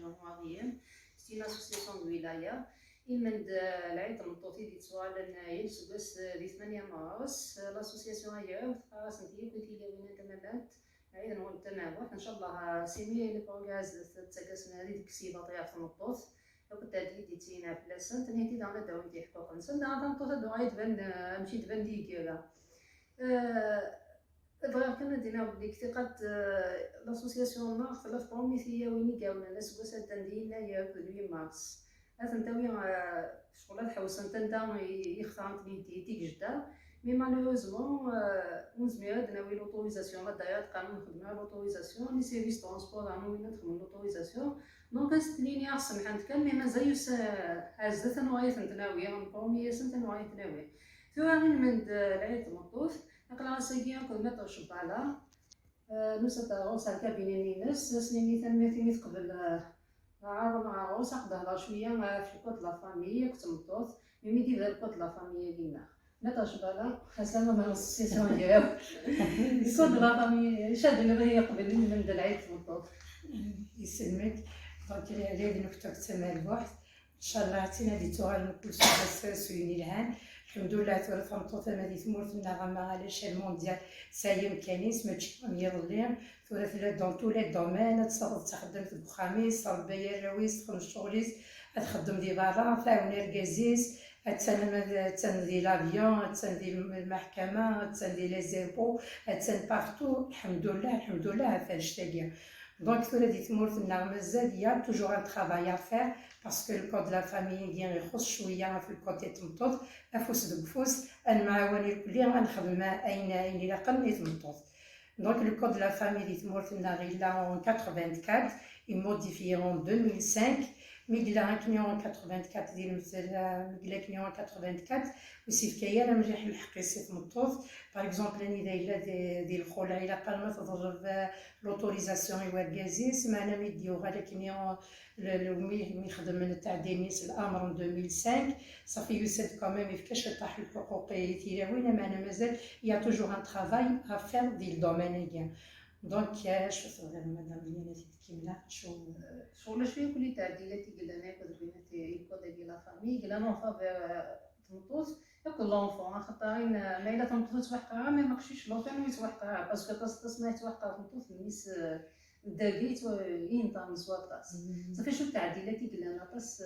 جمهوريين ستي لاسوسياسيون الولايه إلمند العيد المطوطي دي تسوال يلسبس دي 8 مارس لاسوسياسيون هي سنتي كنتي لوين تمامات عيد نقول تمام ان شاء الله سيمي البروغاز تسكسنا هذه كسيبه طياف المطوط كنت هادي تينا في لاسنت نيتي دانا داوم دي حقوق نسن دانا نطوط دو عيد بان مشي تبان دي كيلا بغا كنا دينا بالاكتقاد لاسوسياسيون نار في الفروميثيه وين قاولنا ناس وسات تندينا يا 8 مارس أتنتوي شغلات حوسن تنتا يختارت تي جدا مي مالوروزمون نزمير ناوي لوطوريزاسيون غدايا تقام نخدمها لوطوريزاسيون لي سيرفيس ترونسبور عمو وين نخدمو لوطوريزاسيون دونك ستليني سمحان كان مي مازال عزت نوايا تنتناوي بروميير سنت نوايا تناوي ثورا من العيد المطوف نقلا ساكيا كل متر شبالا نوسا روسا كابيني ناس سنيني ثماتي قبل عارض مع عروس قدر شويه في كود لا فامي كنت مطوط ميمي ديال كود لا فامي لينا نتاش بالا حسنا مع السيسيون ديالو كود لا فامي شاد اللي قبل من العيد مطوط يسلمك دونك العيد نكتب تمام واحد ان شاء الله عطينا دي توغال نكل سوغا سويني الهان الحمد لله ثورة مطوطة مادي ثمورت النغمة على شال مونديال سايم كانيس ماشي يظلم ثورة دون تو لي دومين تخدم في بخاميس صرب بيراويس تخدم الشغليس تخدم دي برا تعاون ركازيس تندي لافيون تندي المحكمة تندي لي زيبو تند بارتو الحمد لله فاش تاقيا دونك ثورة دي تمورت النغمة زاد يا توجور ان ترافاي ا فير باسكو الكود لا فامي ديال يخص شويه في الكوتي تمطوط افوس دكفوس نمعاوني الكليه غنخدم اين الى قل تمطوط دونك le code de la famille دي تمورت النغيلا en 84 et modifié en 2005 ميقلا كنيو 84 ديال ميقلا كنيو 84 وسيف كايا مليح الحق سيت مطوط باغ اكزومبل اني دايره ديال الخوله الى قال ما تضرب لوطوريزاسيون يواركازيس معنا ميديو غادا كنيو مي خدم من التعدينيس الامر 2005 صافي يوسف كوميم يفكاش طاح الحقوقي تيراوينا معنا مازال يا توجور ان ترافاي ا فير ديال الدومين كاع دونك شو صغير مدام لينا كيملا شغل شويه كل تعديلات قلنا ناخذ بيناتي كود ديال لا فامي قلنا نون فافير تمطوط ياكل لونفون خاطرين ما الا تمطوط وحقها ما ماكشيش لونفون ويتوحقها باسكو تصنع توحقها تمطوط الناس داكيت ينطم سواطاس صافي شوف التعديلات قلنا طاس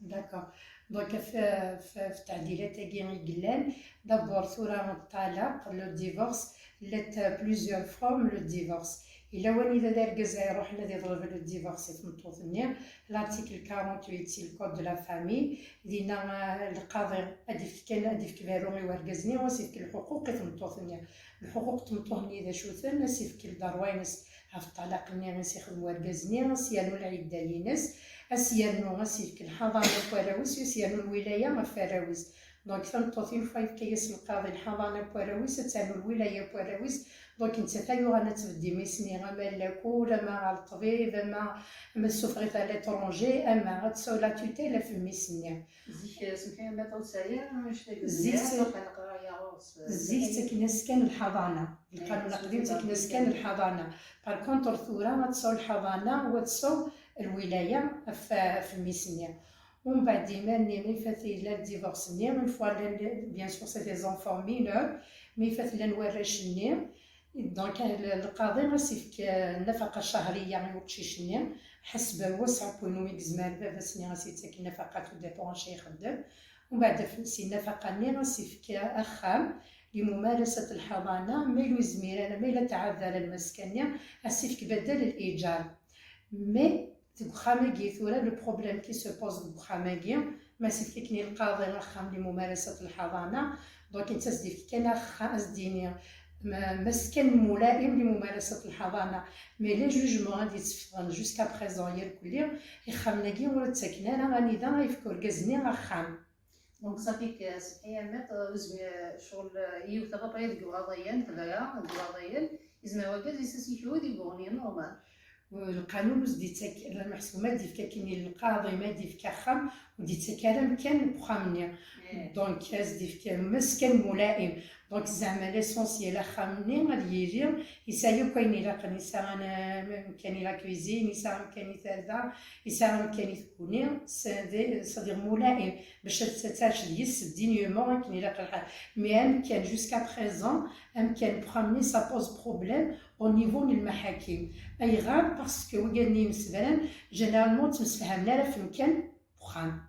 داكوغ دونك في التعديلات كاين قلان دابور ثوره الطلاق لو ديفورس لات بليزيور فورم لو ديفورس الا واني دار الجزائر روح الذي ضرب لو ديفورس تمطوط النير لارتيكل 48 سي الكود دو لا فامي دينا القاضي اديف كفارومي وركزني وسيف الحقوق تمطوط النير الحقوق تمطوط النير اذا شوثن سيف الدروينس عف الطلاق النير نسيخدم وركزني سيانو العده لينس اسيانو غسيف الحضانه فراويس وسيانو الولايه ما فراويس دونك تمطوطين فايف كيس القاضي الحضانه بوراويس تسالو الولايه بوراويس دونك انت ثاني غانا تبدي ميسني غاما لاكول اما على الطبيب اما السفريت على لترونجي اما غتساو لا توتيلا في ميسني زيك سمحي ما توسعيا واش زيك تكنا سكان الحضانه القانون القديم تكنا سكان الحضانه بار كونتر ثوره غتساو الحضانه وتساو الولايه في الميسنيه ومن بعد ديما مي فات لا الديفورس ني من فوا بيان سور سي دي زونفون مينور مي فات لا نوراش ني دونك القاضي غاسيفك النفقه الشهريه ما يوقشيش ني حسب وسع ايكونوميك زمان بابا سني غاسيتك النفقه تديبون شي يخدم ومن بعد في النفقه ني غاسيفك اخام لممارسه الحضانه ميلو زميرانه ميلا تعذر المسكنيه غاسيفك بدل الايجار مي بخاماكي ثورة لو بروبليم كي سو بوز بخاماكي ما سيفكني القاضي رخم لممارسة الحضانة دونك انت سديف كان خاص مسكن ملائم لممارسة الحضانة مي لي جوجمون غادي يتفضل جوسكا بريزون هي الكلية يخمناكي ولا تسكنا انا غادي دا يفكر كازني رخام دونك صافي صحيح مات شغل يو تبا بايد قواضيين كذايا قواضيين يزما واكاز يسيشو دي بوني نورمال القانون ديتك المحسومات ديال كاين القاضي ما ديال كخم وديت كلام كان بخامني دونك ازديف مسكن ملائم دونك زعما ليسونسيال خامني غادي يجي يسايو كاين الا كان يساعنا كاين لا كويزين يساعنا كاين ثلاثه يساعنا كاين تكوني صدير ملائم باش تتاش ديس دينيومون كاين الا كان مي كان جوسكا بريزون كان بخامني سا بوز بروبليم او نيفو المحاكم اي غير باسكو وقالني مسبران جينيرالمون تمسفهم لا في مكان بخام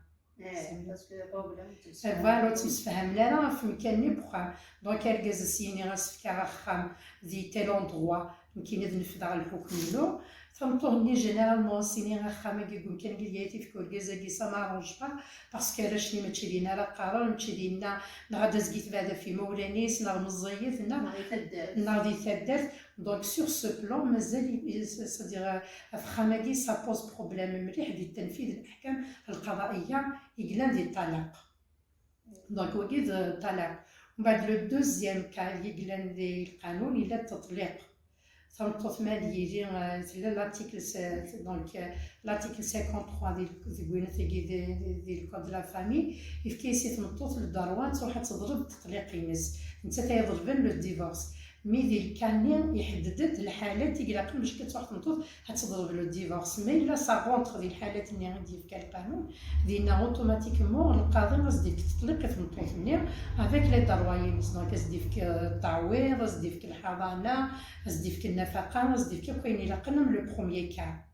باسكو بروبليم فوالا تمسفهم لا في مكان بخام دونك الكاز سيني غاسف كاخام دي تيل اندروا يمكن نفذ على الحكم له فمطوني جينيرالمون سيني غاخام كيقول كان قلياتي في كل كازاكي سا مارونج با باسكو علاش لي ماشي لينا لا قرار ماشي لينا نغادا زكيت بعدا في مولانيس نغ مزيت نغادي ثدات دونك سور سو بلان مازال صدير فخاماكي سا بوز بروبليم مليح ديال تنفيذ الاحكام القضائيه يقلان ديال الطلاق دونك وكيد الطلاق ومن بعد لو دوزيام كا يقلان ديال القانون الى التطليق تنطوط مال يجي لارتيكل دونك لارتيكل 53 ديال ديال الكود لا فامي كيسي تنطوط للدروه تروح تضرب التطليق ينس انت تيضربن لو ديفورس مي ديال الكانين يحددت الحالات تيقلق باش كتروح تنطوط هتضرب لو ديفورس مي لا سا غونتر ديال الحالات اللي غادي في القانون ديالنا اوتوماتيكمون القاضي غادي يديك التطليق تنطوط منين افيك لي دروينس دونك غادي يديك التعويض غادي يديك الحضانه غادي يديك النفقه غادي يديك كاين الا قلنا من لو بروميير كا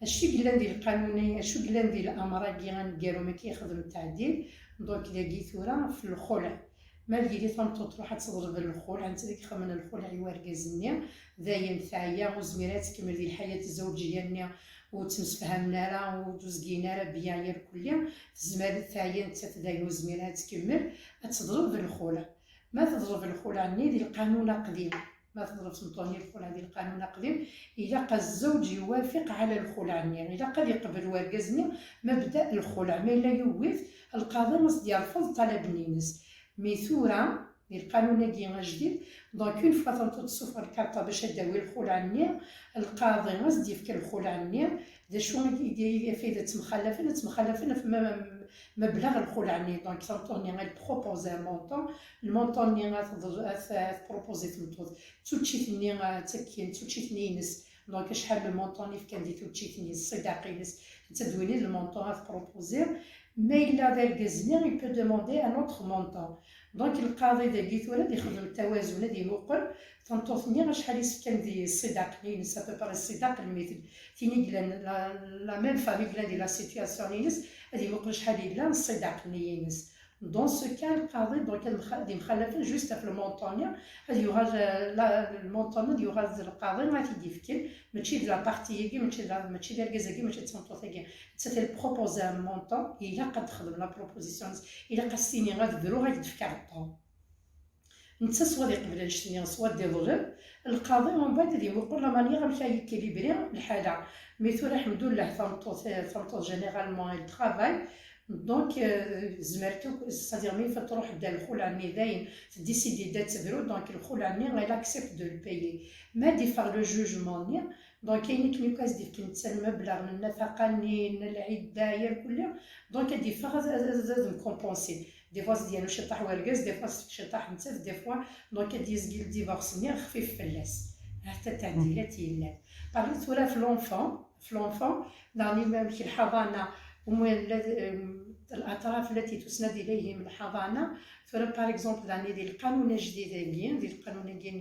اشو قلنا ديال القانونيه اشو قلنا ديال الامراض اللي غنديرو ما كيخدم التعديل دونك الا جيتورا في الخلع ما لقيتي تنطوط تروح تضرب الخلع انت ديك خمن الخلع يواركازني داين ثايا وزميراتك كمل ديال الحياه الزوجيه نيا وتمسفهمنا راه ودوزكينا راه بيان كليا زمال ثايا انت تداين وزميرات كمل تضرب الخلع ما تضرب الخلع ني ديال القانون قديم ما تضرب تنطوني الخلع ديال القانون قديم الا قا الزوج يوافق على الخلع ني الا قد يقبل واركازني مبدا الخلع ما الا يوافق القاضي مصدي يرفض طلب الناس ميثورة القانون كي جديد دونك اون فوا تنطوط الصفر الكارطه باش داوي الخلع النير القاضي غادي يفك الخلع النير دا شو فايدة مخلفين في مبلغ الخلع النير دونك تنطوني غادي بروبوزي مونطون المونطون اللي غاتبروبوزي تنطوط توتشيتني تكين توتشيتني ينس دونك شحال المونطون اللي كان دي توتشيتني الصداق ينس تدويني المونطون غاتبروبوزي mais il a vergaznier il peut demander un autre montant donc القاضي ديال كيتولا يخدم التوازن ديال الوقل تنطوطني شحال يسكن ديال الصداق لين سابا الصداق المثل تيني لا ميم فامي ديال لا سيتوياسيون لينس غادي يوقل شحال يقلا الصداق لينس dans ce cas القاضي دونك غادي مخلفين جوست في المونطونيا غادي يوغا المونطونيا يوغا القاضي غادي يديفكي ماشي ديال لا بارتي كي ماشي ديال كازاكي ماشي تنطوطي تي بروبوزي ان مونطون الا قد تخدم لا بروبوزيسيون الا قاسيني غادي ديرو غادي تفكر الطون انت سوا يقبل الشتني سوا ديضرب القاضي ومن بعد غادي يقول لا ماني غنمشي يكيليبري الحاله ميثور الحمد لله تنطوط جينيرالمون الترافاي دونك زمرتو سادير مي فتروح دا الخلع ني داين ديسيدي دا تدرو دونك الخلع ني غير اكسبت دو البايي ما ديفار لو جوجمون ني دونك كاين كنيكاز ديك كنت المبلغ من النفقه ني العده هي الكل دونك ديفار زاد كومبونسي دي فوا ديالو شي طاح ورقاز دي فوا شي طاح نتف دي فوا دونك ديزكيل ديفورس ني خفيف فلاس حتى تعديلات يلا باريت ولا في لونفون داني ماشي الحضانه الأطراف التي تسند إليهم الحضانة باغ اكزومبل لاني ديال القانون الجديد ديال القانون ديال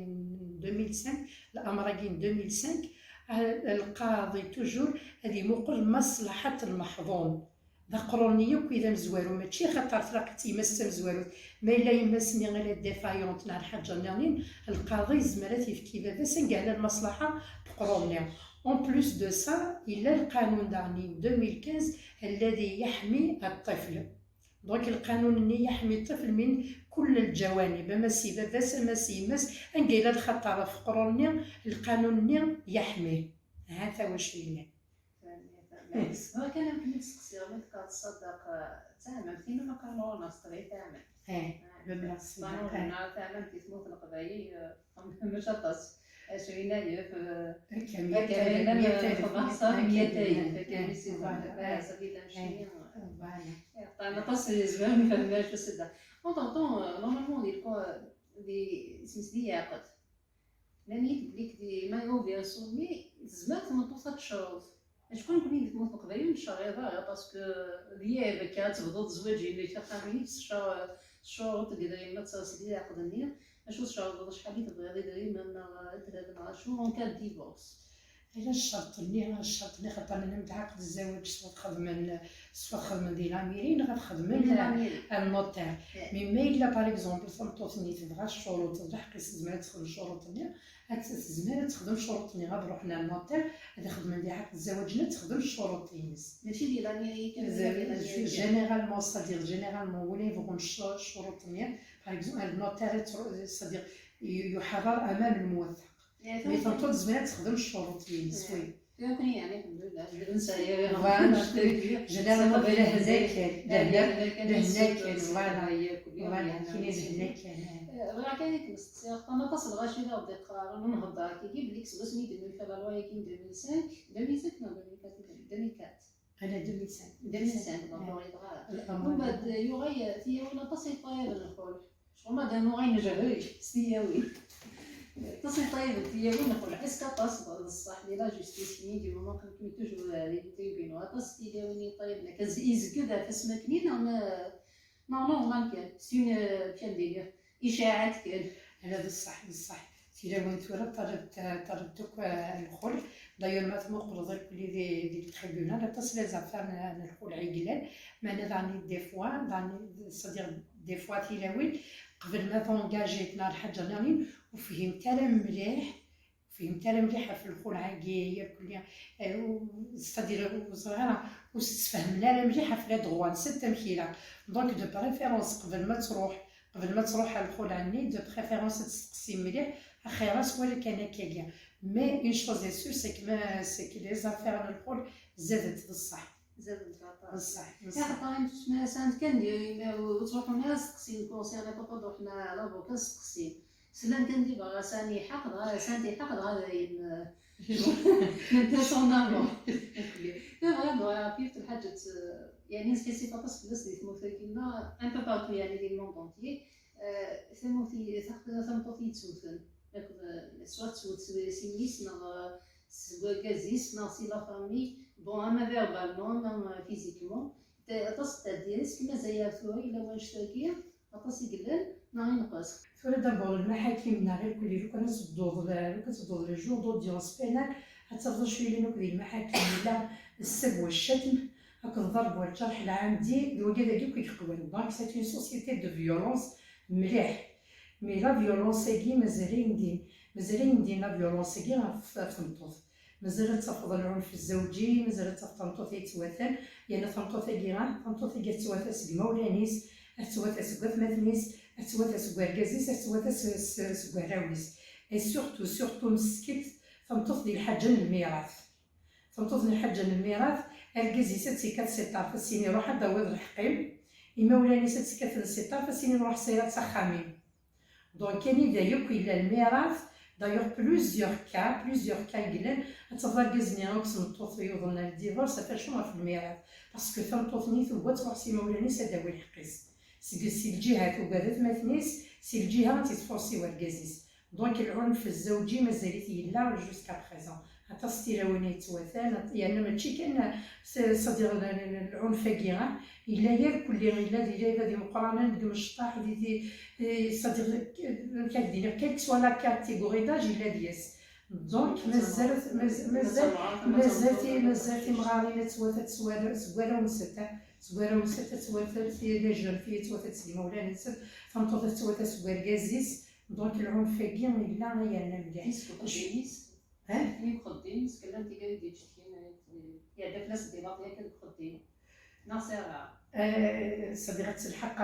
2005 الأمر ديال 2005 القاضي توجور هذه مقر مصلحة المحظوظ ذقروني وكذا مزوارو ماشي خاطر تلاقيتي يمس مزوارو ما الا يمسني غير ديفايونت نهار حاجه نيرنين القاضي زمرات يفكي بابا سنقع على المصلحه بقروني اون بلوس دو سا الا القانون داني 2015 الذي يحمي الطفل دونك القانون اللي يحمي الطفل من كل الجوانب ماشي بابا ماشي يمس انقيل الخطر في قروني القانون اللي يحميه هذا واش يلاه هو كان يمكن تسقسي غير كتصدق تعمل فين ما كان لو نصطري تعمل بملاصي تعمل في تموت القضايا مش هطاس شوينا يف كمية كمان خمسة 200 فكان يصير صافي تمشي طبعا تصل زمان ما فهمناش بس دا اون طون نورمالمون دي سميت دي يعقد لاني تبليك دي ما هو بيان سور مي زمان ما توصل تشوف شكون كوني تموت قبيل من شهر هذا باسكو ديال كانت تبدو تزواجي اللي تاخذني الشهور تقدري ما تصل لي عقد النية شو الشهور شحال تبغي ديري من 3 شهور اون كان ديفورس علاش الشرط اللي خاطر انا متعاقد الزواج سوا خدمه ديال الاميرين غتخدم النوتير مي الا باغ اكزومبل فهمتوني تبغى الشروط تحقق زعما تخدم الشروط ديالها زعما تخدم الشروط اللي غنروح للنوتير هذه خدمه ديال عقد الزواج تخدم الشروط تينس ماشي ديال الاميريكان جينيرالمون صدير جينيرالمون ولا يبغون الشروط باغ اكزومبل النوتير صدير يحرر امام الموثق مي فهمتو زعما تخدم الشروط تينس وي يمكن يعني الحمد لله جبت نسايا جينيرالمون بلا هنا كاين فوالا كاين هنا كاين راه كاين نستسيغ انا تصل غاشي لا بدي قرار نهضر كيجيب لك سميت ديال الفلا لواي كاين 2005 نو 2004 انا 2005 دونك ومن بعد يوغي تياونا تصل طايب الخول شغل ما دانو غير نجهوي سياوي تصل طايب تياوي نقول اسكا تصل بصح لي لا جوستيسيني دي مومون كنت توجور لي تيبينو تصل تياوني طايب لك ازكو ذا فسمكني نو كان سين كان دير اشاعات كان هذا بصح تيلاوين تورا طردوك الخل داير ما تمقر ذاك اللي دي التريبيونال تصل لي زافير الخل عيقلان معنا داني دي فوا داني صدير دي فوا تيلاوين قبل ما تونجاجيتنا الحاجه نانين وفهمت انا مليح في الخل عاقيه كل صدير صغيره وتفهم لا مليحه في لي دغوا نسيت تمشي لها دونك دو بريفيرونس قبل ما تروح على الخول عني دو بريفيرونس تسقسي مليح اخيرا ولا كان كاين مي اون شوز اي سور سي لي زافير الخول زادت بصح يا حطاين ما سانت كان وتروحوا ناس تقسيم كونسيرن طوطو روحنا على بوكا تقسيم سلام كندير راه ساني حق راه سانتي حق راه نتسونافون راه كيف الحاجه يعني سي با باسكو الناس اللي تموتينا ان بو بارتو يعني دي الموند اونتيي ثموتي ثموتي تسوتن سوا تسوت سينيس نا سوا كازيس نا سي لا فامي بون اما فيربالمون اما فيزيكمون تصديرس كما زايا ثوري الا واش تاكيا اتصي قلال نا ينقص ثوري دابور المحاكم غير كل كنا تصدوا لي جور دوديونس بينال حتفضل شويه لنا كل المحاكم ولا السب والشتم هاك الضرب والجرح العمدي وكذا كيقوالو دونك سي اون سوسيتي دو فيولونس مليح مي لا فيولونس كي مازال يمدين لا فيولونس كي في النطوط مازال تفضل العنف الزوجي مازال تفضل النطوط يتواتل يعني النطوط كي تتواتل سكما ولانيس تتواتل سكوا مثنيس تتواتل سكوا كازيس تتواتل سكوا راويس اي سورتو مسكت فنطوط ديال الحاجه الميراث الكازيس تيكات سيطار فالسيني روح داوود الحقيم إما ولاني تيكات السيطار فالسيني روح سيرات سخامين دونك كاين دايوك إلا الميراث دايوغ بلوزيوغ كا يقلان تفضل كازني نقص نطوط يوضنا الديفورس فاشو في الميراث باسكو فنطوطني ثوات روح سي مولاني سداوي الحقيس سي الجهات وقادت مثنيس سي الجهه تيتفورسيو الكازيس دونك العنف الزوجي مازال يلا جوسكا بريزون حتى ستيلاوني توثان يعني ماشي كان صديق العنف كيغا الا ياك كل الا ديال هذه مقارنه ندير الشطاح دي صديق كدير كيك سوا لا كاتيجوري داج الا دياس دونك مازالتي مغارينه توثات سوالا ونستا توثات في لي جون في توثات سليمه ولا نسات فهمتو توثات سوال كازيس دونك العنف كيغا الا غيانا مليح يخدم تكلمتي قال لي يا داك الناس اللي باقيه كتخدم ناصره صديقة الحق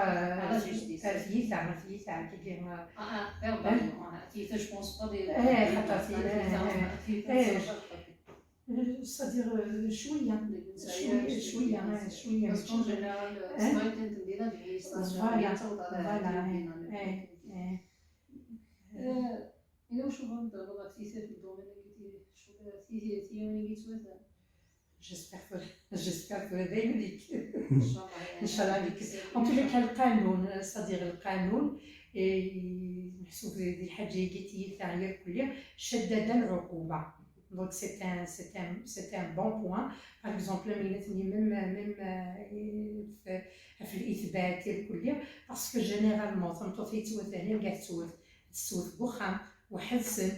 فيتا كي فيتا جو بونس با دي صديق شويه باسكو جينيرال سمعت نديرها ديال إذا واش نضربوا اكتساب في الدومين اللي شغل ثيوني كيتوثا جيسبر دايما ليك إن شاء الله ان شاء الله عليك. ان تو كان القانون صديق القانون محسوب ديال الحاجه قلتي ثانيه الكليه شدد العقوبه. دونك سي ان بون بوين. باغ اكزومبل ملاتني ميم في الاثبات ديال الكليه باسكو جينيرالمون تنطوفي توثاني كاع تسوث بوخام واحد سن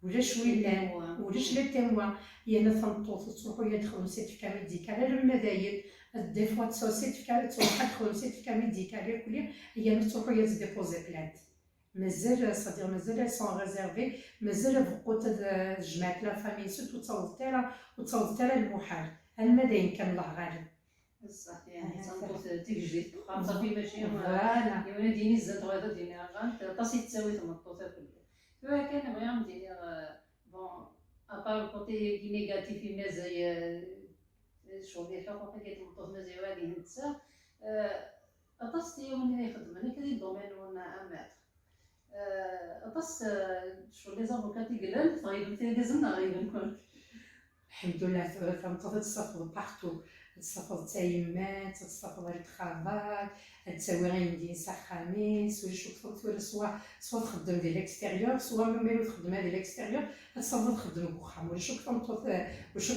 ولا شويه ولا شلا تاوا انا تنطوف تروحوا يدخلوا سيرتيفيكا ميديكال على المداير دي فوا تصور سيرتيفيكا تدخلوا سيرتيفيكا ميديكال الكليه هي تروحوا يديبوزي بلانت. مازال صديق مازال سون ريزيرفي مازال بقوت جمعت لا فامي سوت وتصوت تاع المحال المداين كان الله غالب بصح يعني تنطوف تكجي صافي ماشي فوالا يونا ديني الزنت غادا ديني غان طاسي تساوي تمطوطه كلها. فكان بغي ندير بون ابار كوتي كي نيجاتيف في مزايا شغل الحقوق اللي كيتمطوط مزايا غادي نتسا اطاس تيوني يخدم انا كدير دومين وانا امات اطاس شغل لي زافوكات يقلن طيب تيزمنا غير نكون الحمد لله تنطوف تصفد بارتو تصفد تايمات تصفد الخربات تساوي غير ندير خميس ولا شوف ولا سوا تخدم ديال الاكستيريور سوا ميمي تخدم هذه الاكستيريور تصفد تخدم بوخام ولا شوف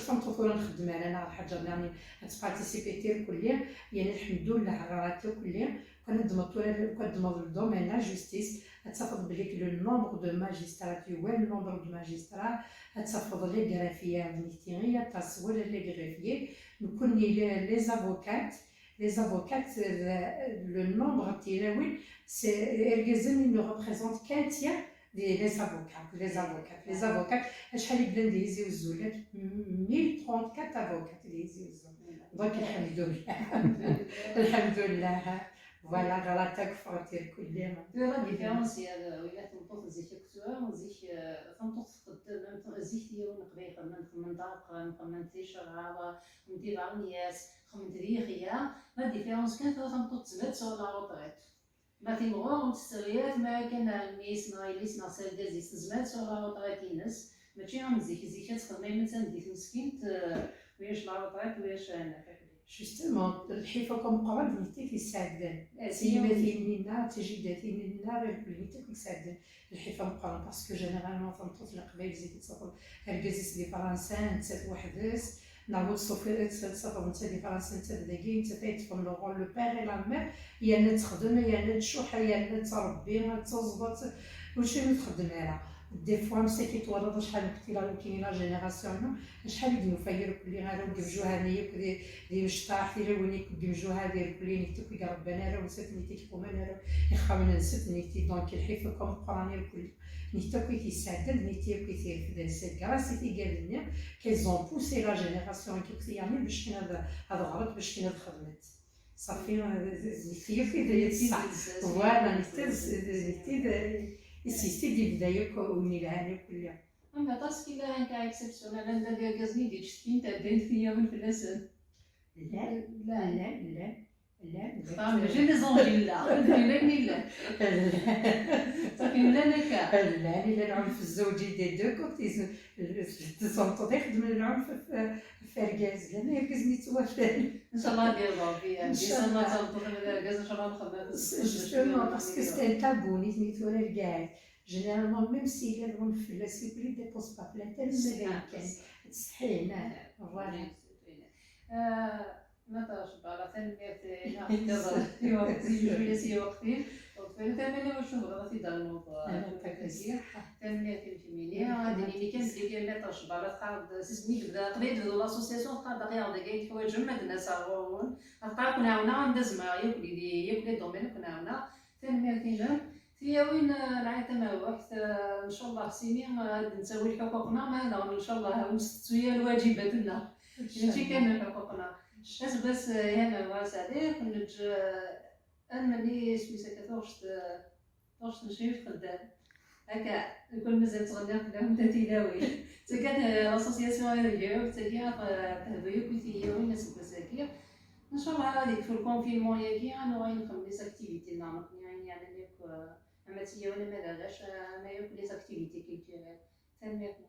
تنطوف ولا نخدم انا الحاجه اللي تبارتيسيبيتي الكليه يعني الحمد لله غرات الكليه كنخدموا في الدومين لا جوستيس تصفد بليك لو نومبر دو ماجسترات هو النومبر دو ماجسترات تصفد لي غرافيه نيتيريه تصور لي غرافيه نكون لي زافوكات le nombre تيراوي الجزم ne représente qu'un tiers des avocats شحال يبدا نديزيو الزولات 1034 افوكات يديزيو الزولات دونك الحمد لله فوالا غلطك فرتي الكليه لا ديفيرونس هي ولا تنطوط زيك كتوع زيك تنطوط خدام زيك ديالو نقبي خمن داق نخمن تيشرا ندير الناس خمن تريخيا لا ديفيرونس كان تنطوط زمات سو لا روطريت ما تيمغور مستريات ما كان نيسنا يليسنا سالدازي زمات سو لا روطريت الناس ماشي عم زيك تخدمي مثلا ديك مسكين وياش لا روطريت وياش انا جوستومون الحيفا كمقرب نيتي كيساعدن سيماتي مننا تجداتي مننا البليتي كيساعدن الحيفا مقرب باسكو جينيرالمون تنطوط القبايل زيد تصفر الكازيس دي فرنسا نتا وحدس نعاود صوفي تصفر نتا دي فرنسا نتا داكي نتا تيتفهم لو رول لو بير اي لا مير يا انا تخدم يا انا تشوح يا انا تربي ما تزبط كلشي تخدم عليها دي فوا مسكي تورط شحال كنتي لا كاينين لا جينيراسيون شحال يديروا فاير كلي غير وجوها نيه دي مشطاح ديال ونيك وجوها ديال كلي نيتي كي ربنا راه وسات نيتي كوما راه يخمن نسيت نيتي دونك الحيف كوم قراني الكل نيتي كي تيساعد نيتي كي تيفد سي غراسي تي قالنا كيزون بوسي لا جينيراسيون كي يعني باش كاين هذا غلط باش كاين هاد خدمت صافي نيتي في داير الصح فوالا نيتي السيستي ديال بداية كوني لهاني كلها. أما تاسكي لا هنكا إكسبسيونال أنا كازني ديك شتين تاع دين فيا من فلاسن. لا لا لا لا لا. ماشي لي زونجيل لا، فيني لا. صافي لا نكا. لا لا العنف الزوجي دي دو كوتيز تصنطو تخدم العنف في ركاز لا ما يركزني توافل. إن شاء الله ندير ربي إن شاء الله تنطلق من الركاز إن شاء الله نخدم. جوستومون باسكو سي ان تابو نيت ولا ركاز. جينيرالمون ميم سي العنف لا سيكولي ديبوز با بلانت المدام كان صحيح فوالا. متى شبعنا ثانية نحتضر في وقت جوية وقتين ثانية وشو غادي دار الموضوع ثانية كنفهميني هادي كان ديال متى شبعنا قاعد سيسمي بدا قريت لاسوسياسيون قاعد دقيقة دقيقة حوايج جمع الناس عاون قاعد كنا عاونا ندز مع ياكل دومين كنا عاونا ثانية كاينة هي وين العيطة ما وقت ان شاء الله سيني غادي نساوي حقوقنا ما ان شاء الله ونستوي الواجباتنا ماشي كامل حقوقنا بس هنا واسعدي كنت انا ملي سميتها كتوش نمشي خدام هكا كل مازال تغني خدام تتيلاوي تكاد لاسوسياسيون ديالو تاكي تهبيو كيتي وين الناس مساكين ان شاء الله غادي في الكونفينمون ياكي انا غادي نخدم لي زاكتيفيتي نعمل يعني ليك اما تيا وانا ما داغاش انا يوك لي زاكتيفيتي كيلتورال تنميرنا.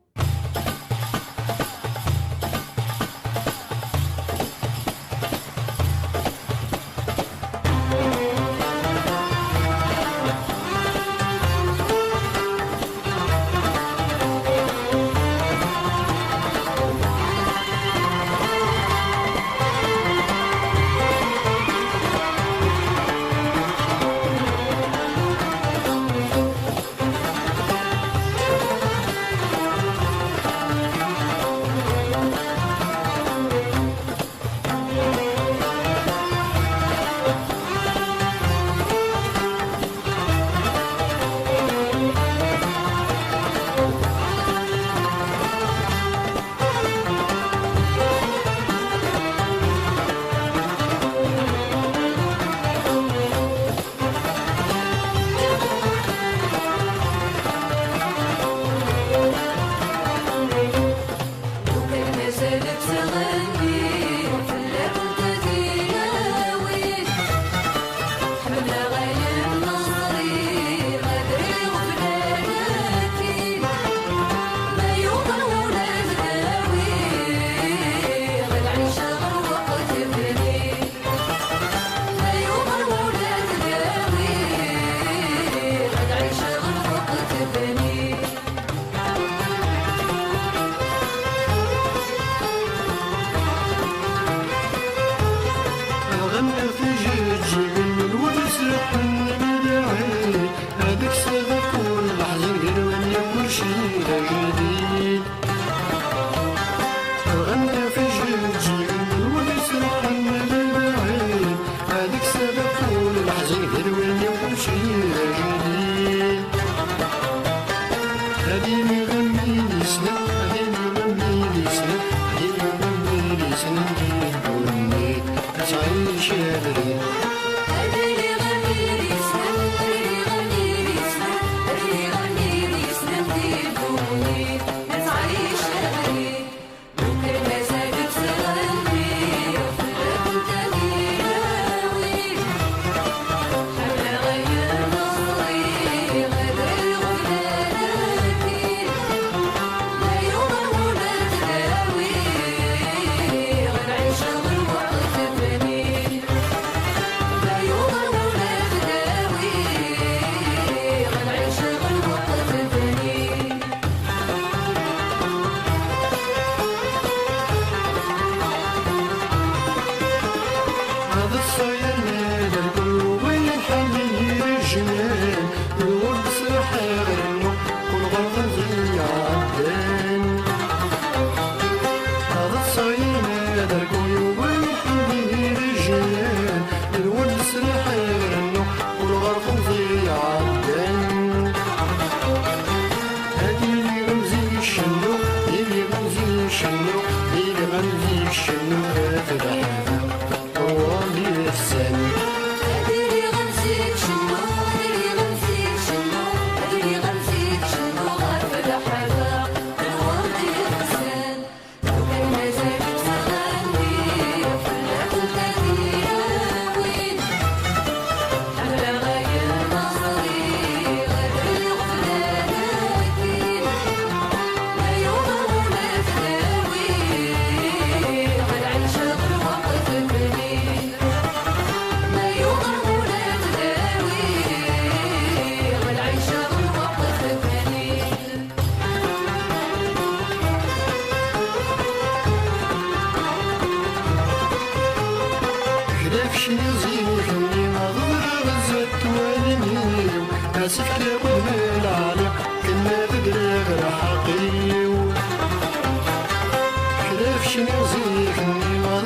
شنو زيك ما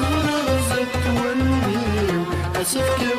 غزت ونيو أسفك